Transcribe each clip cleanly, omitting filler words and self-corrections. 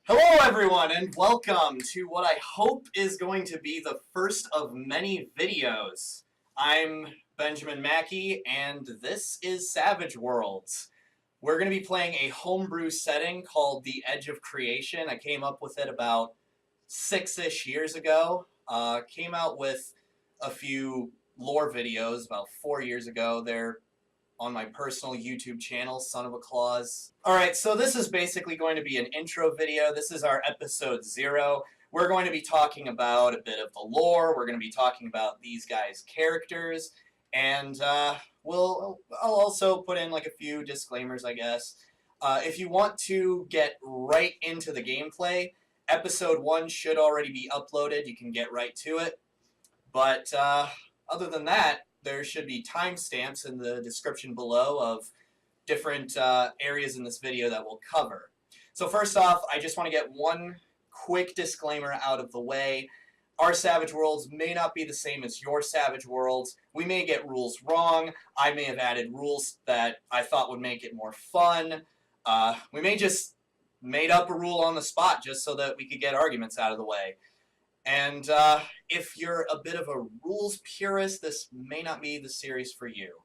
Hello everyone and welcome to what I hope is going to be the first of many videos. I'm Benjamin Mackey and this is Savage Worlds. We're going to be playing a homebrew setting called The Edge of Creation. I came up with it about 6-ish years ago. Came out with a few lore videos about 4 years ago. They're on my personal YouTube channel, SonovaCrit. Alright, so this is basically going to be an intro video. This is our episode 0. We're going to be talking about a bit of the lore, we're going to be talking about these guys' characters, and I'll also put in like a few disclaimers, I guess. If you want to get right into the gameplay, episode 1 should already be uploaded, you can get right to it. But other than that, there should be timestamps in the description below of different areas in this video that we'll cover. So first off, I just want to get one quick disclaimer out of the way. Our Savage Worlds may not be the same as your Savage Worlds. We may get rules wrong. I may have added rules that I thought would make it more fun. We may just made up a rule on the spot just so that we could get arguments out of the way. And if you're a bit of a rules purist, this may not be the series for you.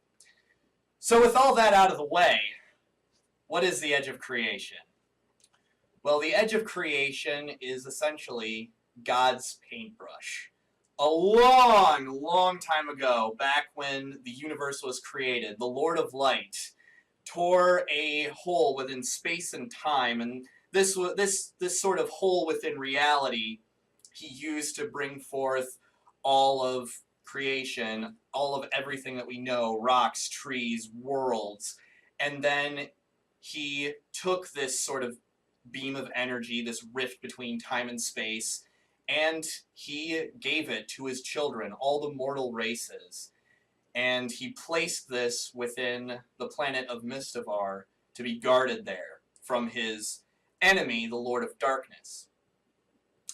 So with all that out of the way, what is the Edge of Creation? Well, the Edge of Creation is essentially God's paintbrush. A long, long time ago, back when the universe was created, the Lord of Light tore a hole within space and time, and this sort of hole within reality he used to bring forth all of creation, all of everything that we know, rocks, trees, worlds, and then he took this sort of beam of energy, this rift between time and space, and he gave it to his children, all the mortal races, and he placed this within the planet of Mistovar to be guarded there from his enemy, the Lord of Darkness.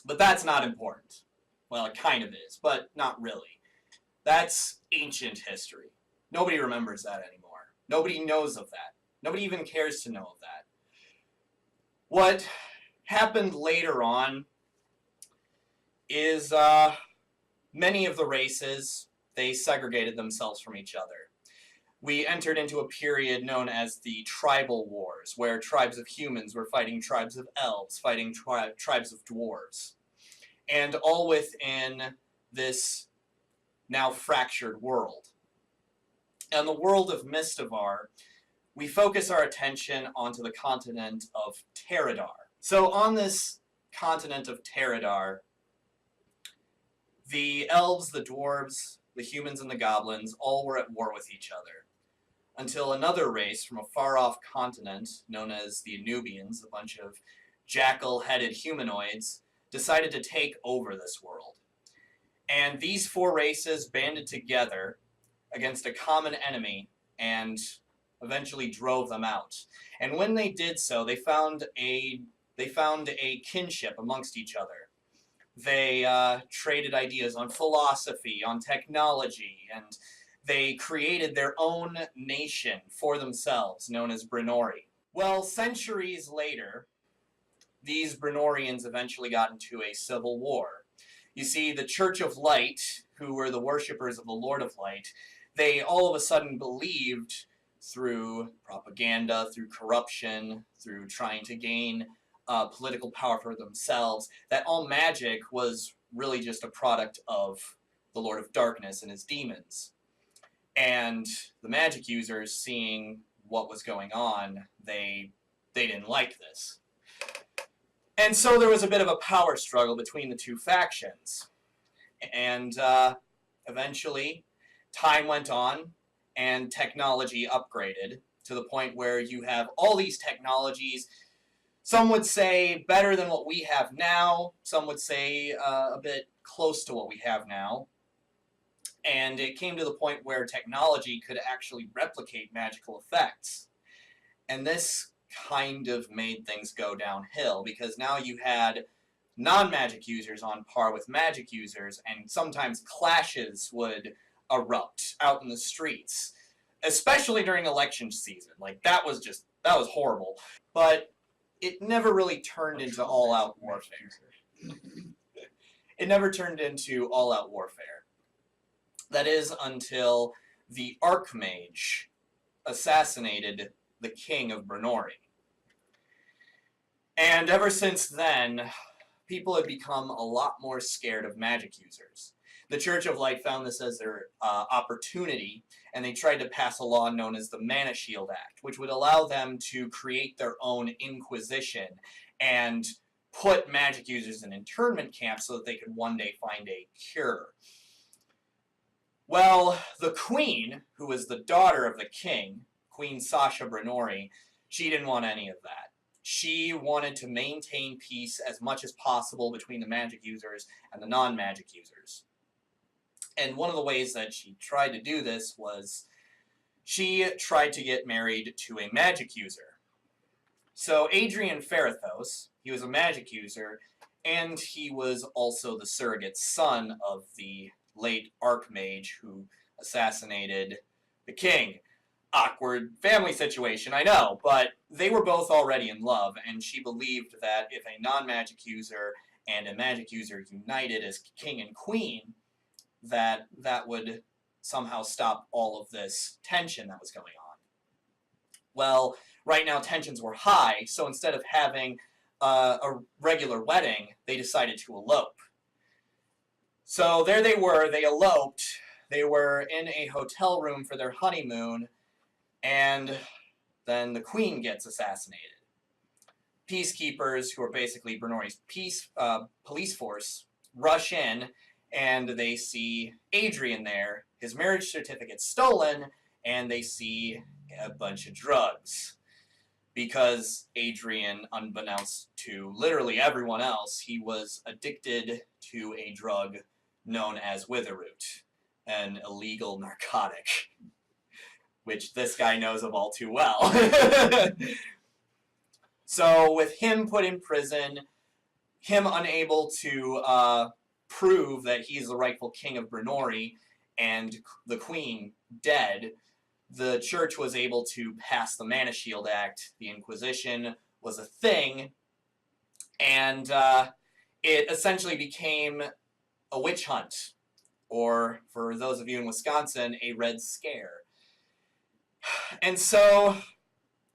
But that's not important. Well, it kind of is, but not really. That's ancient history. Nobody remembers that anymore. Nobody knows of that. Nobody even cares to know of that. What happened later on is many of the races, they segregated themselves from each other. We entered into a period known as the Tribal Wars, where tribes of humans were fighting tribes of elves, fighting tribes of dwarves. And all within this now fractured world. And the world of Mistovar, we focus our attention onto the continent of Terradar. So on this continent of Terradar, the elves, the dwarves, the humans, and the goblins all were at war with each other, until another race from a far-off continent, known as the Anubians, a bunch of jackal-headed humanoids, decided to take over this world. And these 4 races banded together against a common enemy and eventually drove them out. And when they did so, they found a kinship amongst each other. They traded ideas on philosophy, on technology, and they created their own nation for themselves, known as Brenori. Well, centuries later, these Brenorians eventually got into a civil war. You see, the Church of Light, who were the worshippers of the Lord of Light, they all of a sudden believed through propaganda, through corruption, through trying to gain political power for themselves, that all magic was really just a product of the Lord of Darkness and his demons. And the magic users, seeing what was going on, they didn't like this. And so there was a bit of a power struggle between the 2 factions. And eventually, time went on, and technology upgraded to the point where you have all these technologies. Some would say better than what we have now. Some would say a bit close to what we have now. And it came to the point where technology could actually replicate magical effects. And this kind of made things go downhill, because now you had non-magic users on par with magic users, and sometimes clashes would erupt out in the streets, especially during election season. Like, that was horrible. But it never really turned into all-out warfare. It never turned into all-out warfare. That is until the Archmage assassinated the king of Brenori. And ever since then, people have become a lot more scared of magic users. The Church of Light found this as their opportunity, and they tried to pass a law known as the Mana Shield Act, which would allow them to create their own inquisition and put magic users in internment camps so that they could one day find a cure. Well, the queen, who was the daughter of the king, Queen Sasha Brenori, she didn't want any of that. She wanted to maintain peace as much as possible between the magic users and the non-magic users. And one of the ways that she tried to do this was she tried to get married to a magic user. So Adrian Ferrathos, he was a magic user, and he was also the surrogate son of the late Archmage who assassinated the king. Awkward family situation, I know, but they were both already in love, and she believed that if a non-magic user and a magic user united as king and queen, that would somehow stop all of this tension that was going on. Well, right now tensions were high, so instead of having a regular wedding, they decided to elope. So there they were, they eloped, they were in a hotel room for their honeymoon, and then the queen gets assassinated. Peacekeepers, who are basically Brenori's police force, rush in, and they see Adrian there, his marriage certificate stolen, and they see a bunch of drugs. Because Adrian, unbeknownst to literally everyone else, he was addicted to a drug known as Witherroot, an illegal narcotic, which this guy knows of all too well. So with him put in prison, him unable to prove that he's the rightful king of Brenori, and the queen dead, the church was able to pass the Mana Shield Act. The Inquisition was a thing, and it essentially became a witch hunt, or for those of you in Wisconsin, a Red Scare. And so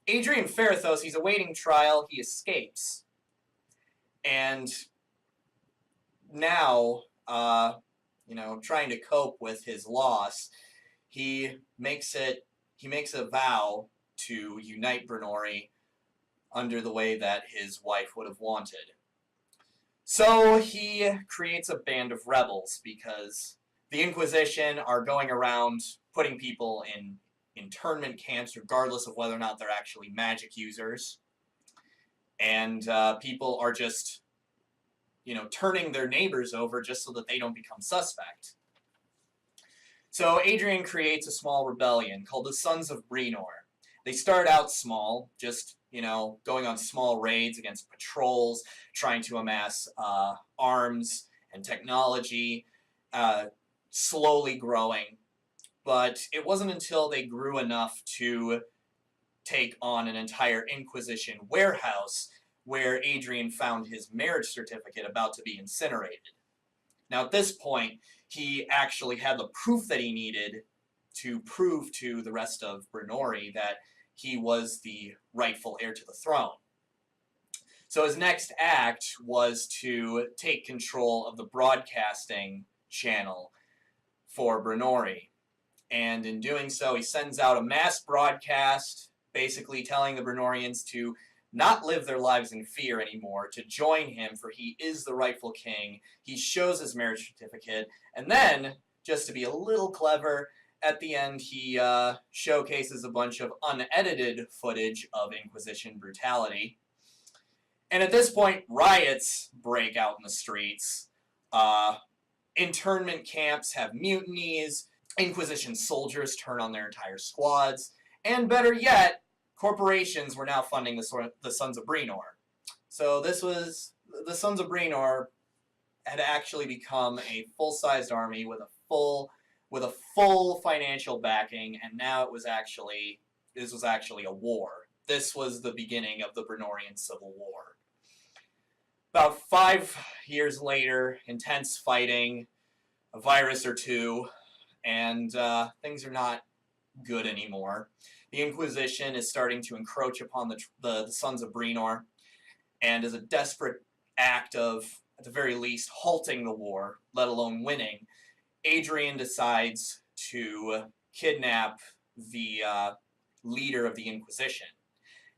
Adrian Ferrathos, he's awaiting trial, he escapes. And now, trying to cope with his loss, he makes a vow to unite Brenori under the way that his wife would have wanted. So he creates a band of rebels, because the Inquisition are going around putting people in internment camps regardless of whether or not they're actually magic users. And people are just, turning their neighbors over just so that they don't become suspect. So Adrian creates a small rebellion called the Sons of Brenor. They start out small, just, going on small raids against patrols, trying to amass arms and technology, slowly growing. But it wasn't until they grew enough to take on an entire Inquisition warehouse where Adrian found his marriage certificate about to be incinerated. Now at this point, he actually had the proof that he needed to prove to the rest of Brenori that he was the rightful heir to the throne. So his next act was to take control of the broadcasting channel for Brenori. And in doing so, he sends out a mass broadcast, basically telling the Brenorians to not live their lives in fear anymore, to join him, for he is the rightful king. He shows his marriage certificate, and then, just to be a little clever, at the end he showcases a bunch of unedited footage of Inquisition brutality. And at this point, riots break out in the streets. Internment camps have mutinies. Inquisition soldiers turn on their entire squads. And better yet, corporations were now funding the Sons of Brenor. So this was, the Sons of Brenor had actually become a full-sized army with a full financial backing, and now this was actually a war. this was the beginning of the Brenorian Civil War. About 5 years later, intense fighting, a virus or two, and things are not good anymore. The Inquisition is starting to encroach upon the Sons of Brenor, and as a desperate act of, at the very least, halting the war, let alone winning, Adrian decides to kidnap the leader of the Inquisition.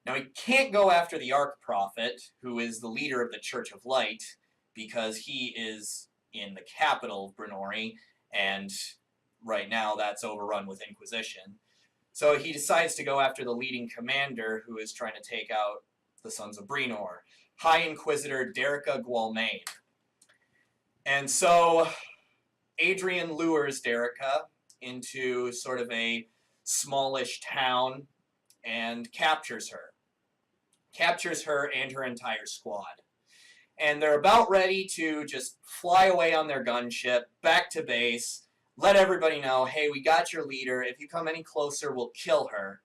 Now, he can't go after the Archprophet, who is the leader of the Church of Light, because he is in the capital of Brenori, and right now that's overrun with Inquisition. So he decides to go after the leading commander, who is trying to take out the Sons of Brenor, High Inquisitor Derica Gualmain. And so Adrian lures Derica into sort of a smallish town and captures her. Captures her and her entire squad. And they're about ready to just fly away on their gunship, back to base, let everybody know, hey, we got your leader. If you come any closer, we'll kill her.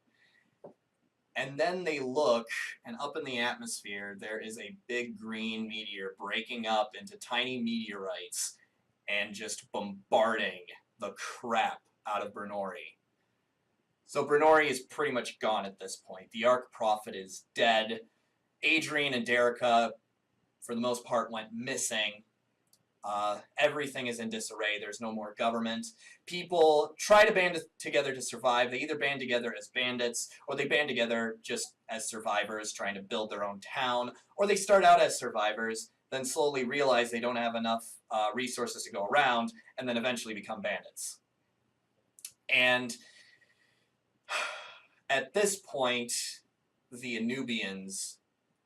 And then they look, and up in the atmosphere, there is a big green meteor breaking up into tiny meteorites and just bombarding the crap out of Brenori. So Brenori is pretty much gone at this point. The Archprophet is dead. Adrian and Derica, for the most part, went missing. Everything is in disarray. There's no more government. People try to band together to survive. They either band together as bandits, or they band together just as survivors trying to build their own town, or they start out as survivors, then slowly realize they don't have enough resources to go around, and then eventually become bandits. And at this point, the Anubians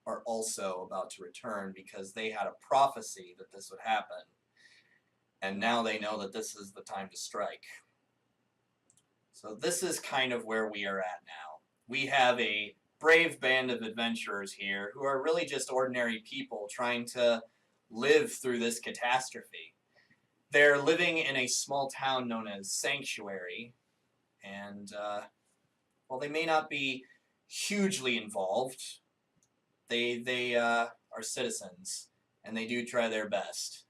are also about to return because they had a prophecy that this would happen. And now they know that this is the time to strike. So this is kind of where we are at now. We have a brave band of adventurers here who are really just ordinary people trying to live through this catastrophe. They're living in a small town known as Sanctuary, and while they may not be hugely involved, they are citizens, and they do try their best.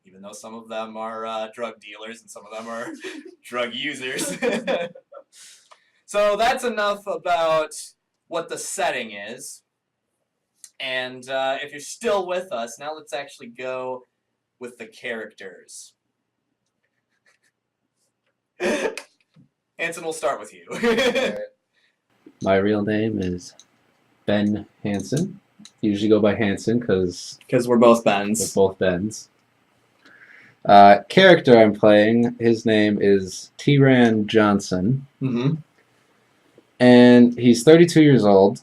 Even though some of them are drug dealers and some of them are drug users. So that's enough about what the setting is. And if you're still with us, now let's actually go with the characters. Hanson, we'll start with you. My real name is Ben Hansen. Usually go by Hansen because we're both Bens. We're both Bens. Character I'm playing, his name is T-Ran Johnson. Mm-hmm. And he's 32 years old.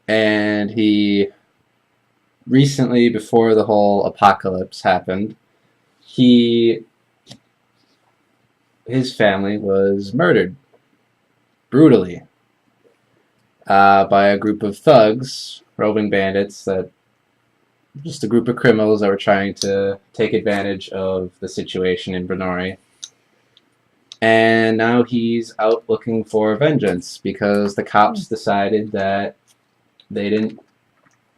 And he recently, before the whole apocalypse happened, his family was murdered brutally by a group of thugs, roving bandits, just a group of criminals that were trying to take advantage of the situation in Brenori. And now he's out looking for vengeance because the cops decided that they didn't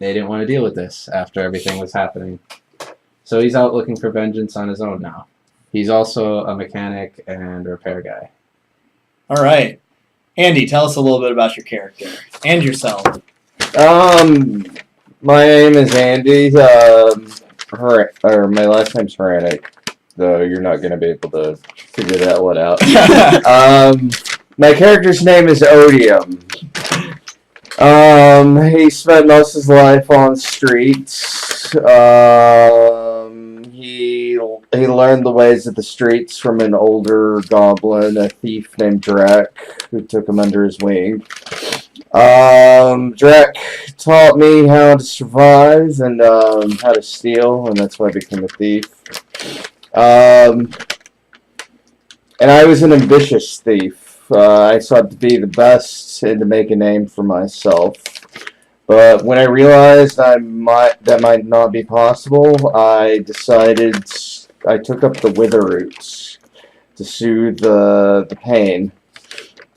want to deal with this after everything was happening. So he's out looking for vengeance on his own now. He's also a mechanic and repair guy. All right. Andy, tell us a little bit about your character and yourself. My name is Andy. My last name's Hranek, though you're not going to be able to figure that one out. My character's name is Odium. He spent most of his life on the streets. He learned the ways of the streets from an older goblin, a thief named Drac, who took him under his wing. Drac taught me how to survive and how to steal, and that's why I became a thief. And I was an ambitious thief. I sought to be the best and to make a name for myself. But when I realized that might not be possible, I took up the wither roots to soothe the pain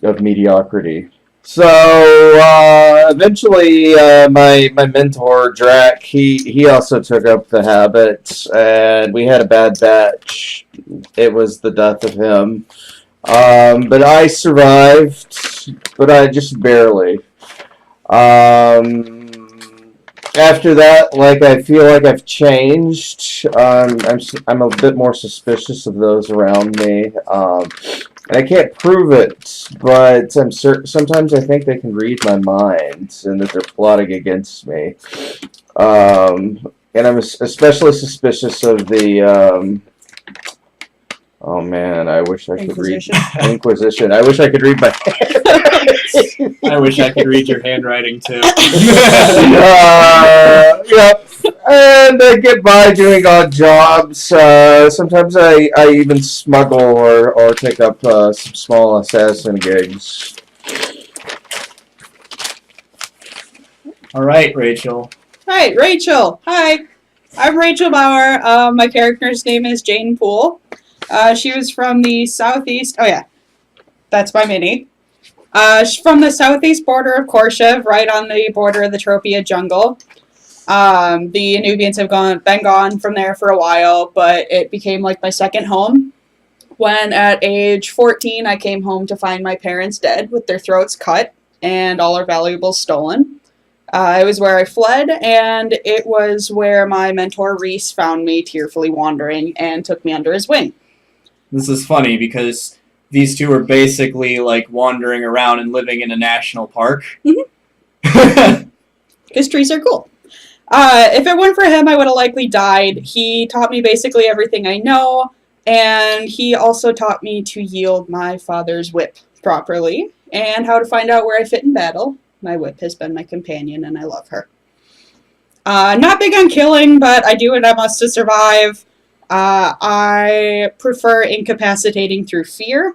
of mediocrity. So eventually, my mentor Drac, he also took up the habit, and we had a bad batch. It was the death of him. But I survived, but I just barely. After that, like, I feel like I've changed. I'm a bit more suspicious of those around me. And I can't prove it, but I'm certain. Sometimes I think they can read my mind and that they're plotting against me. And I'm especially suspicious of the. Oh man, I wish I could read Inquisition. I wish I could read my. I wish I could read your handwriting too. Yep. And I get by doing odd jobs. Sometimes I even smuggle or take up some small assassin gigs. All right, Rachel. Hi, Rachel. Hi, I'm Rachel Bauer. My character's name is Jane Poole. She was from the southeast. Oh yeah, that's my mini. She's from the southeast border of Korshev, right on the border of the Tropia jungle. The Anubians have been gone from there for a while, but it became like my second home. When at age 14, I came home to find my parents dead with their throats cut and all our valuables stolen. It was where I fled, and it was where my mentor Reese found me tearfully wandering and took me under his wing. This is funny because these two are basically like wandering around and living in a national park. Mm-hmm. Because trees are cool. If it weren't for him, I would have likely died. He taught me basically everything I know, and he also taught me to yield my father's whip properly, and how to find out where I fit in battle. My whip has been my companion, and I love her. Not big on killing, but I do what I must to survive. I prefer incapacitating through fear.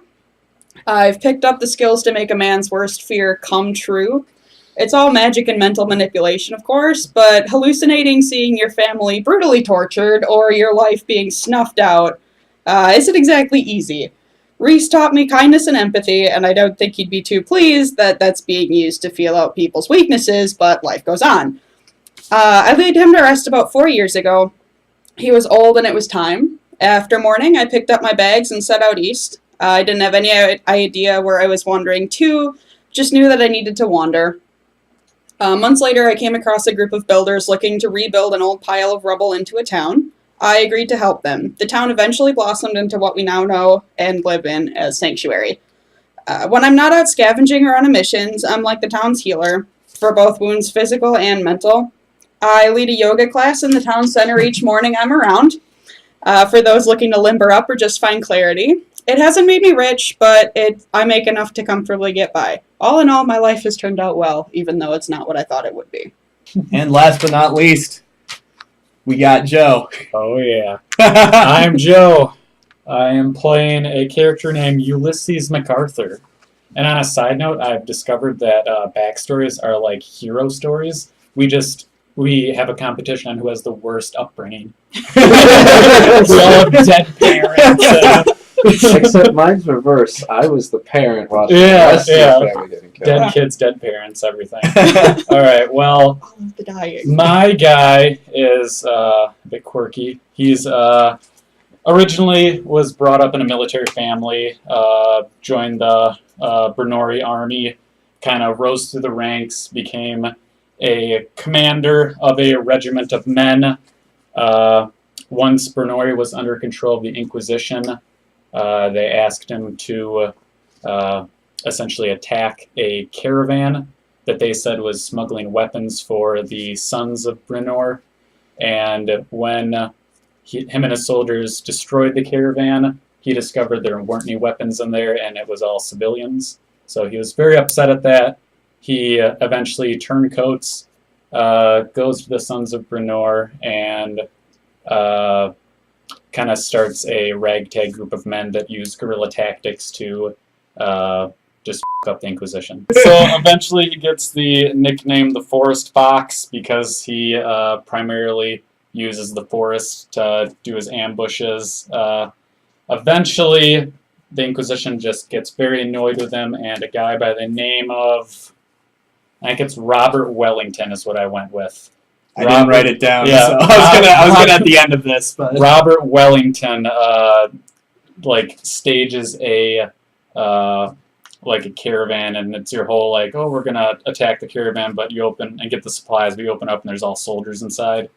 I've picked up the skills to make a man's worst fear come true. It's all magic and mental manipulation, of course, but hallucinating seeing your family brutally tortured or your life being snuffed out isn't exactly easy. Reese taught me kindness and empathy, and I don't think he'd be too pleased that that's being used to feel out people's weaknesses, but life goes on. I laid him to rest about 4 years ago. He was old and it was time. After morning, I picked up my bags and set out east. I didn't have any idea where I was wandering to, just knew that I needed to wander. Months later, I came across a group of builders looking to rebuild an old pile of rubble into a town. I agreed to help them. The town eventually blossomed into what we now know and live in as Sanctuary. When I'm not out scavenging or on missions, I'm like the town's healer, for both wounds physical and mental. I lead a yoga class in the town center each morning I'm around, for those looking to limber up or just find clarity. It hasn't made me rich, but I make enough to comfortably get by. All in all, my life has turned out well, even though it's not what I thought it would be. And last but not least, we got Joe. Oh yeah. I'm Joe. I am playing a character named Ulysses MacArthur. And on a side note, I've discovered that backstories are like hero stories. We have a competition on who has the worst upbringing. We all have dead parents. Except mine's reverse. I was the parent watching Yeah, the rest of the family getting killed. Dead kids, dead parents, everything. All right, well, All of the dying. my guy is a bit quirky. He's originally was brought up in a military family, joined the Brunori army, kind of rose through the ranks, became a commander of a regiment of men. Once Brunori was under control of the Inquisition, they asked him to essentially attack a caravan that they said was smuggling weapons for the sons of Brunor. And when him and his soldiers destroyed the caravan, he discovered there weren't any weapons in there and it was all civilians. So he was very upset at that. He eventually turncoats, goes to the Sons of Brunor, and kind of starts a ragtag group of men that use guerrilla tactics to just f*** up the Inquisition. So eventually he gets the nickname the Forest Fox because he primarily uses the forest to do his ambushes. Eventually the Inquisition just gets very annoyed with him, and a guy by the name of, I think it's Robert Wellington is what I went with. I didn't write it down. Yeah. So I was gonna at the end of this, but Robert Wellington like stages a like a caravan, and it's your whole like, oh, we're gonna attack the caravan, but you open and get the supplies, but you open up and there's all soldiers inside,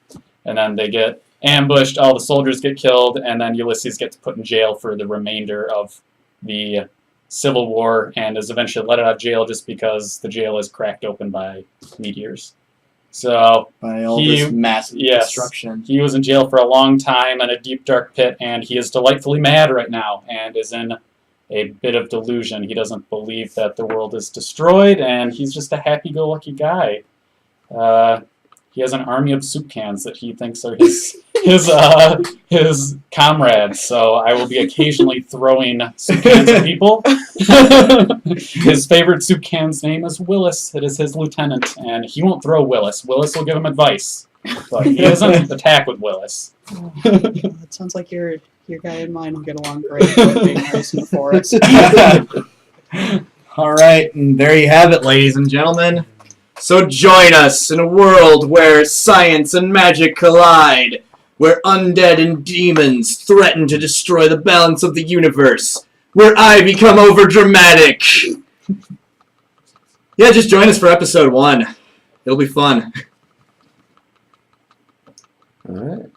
and then they get ambushed, all the soldiers get killed, and then Ulysses gets put in jail for the remainder of the Civil War, and is eventually let out of jail just because the jail is cracked open by meteors. So by all he- this massive yes. destruction. he was in jail for a long time in a deep dark pit, and he is delightfully mad right now and is in a bit of delusion. He doesn't believe that the world is destroyed, and he's just a happy-go-lucky guy. He has an army of soup cans that he thinks are his comrades, so I will be occasionally throwing soup cans at people. His favorite soup can's name is Willis. It is his lieutenant, and he won't throw Willis. Willis will give him advice, but he doesn't attack with Willis. That sounds like your guy and mine will get along great being raised in the forest. All right, and there you have it, ladies and gentlemen. So join us in a world where science and magic collide, where undead and demons threaten to destroy the balance of the universe, where I become overdramatic. Yeah, just join us for episode 1. It'll be fun. All right.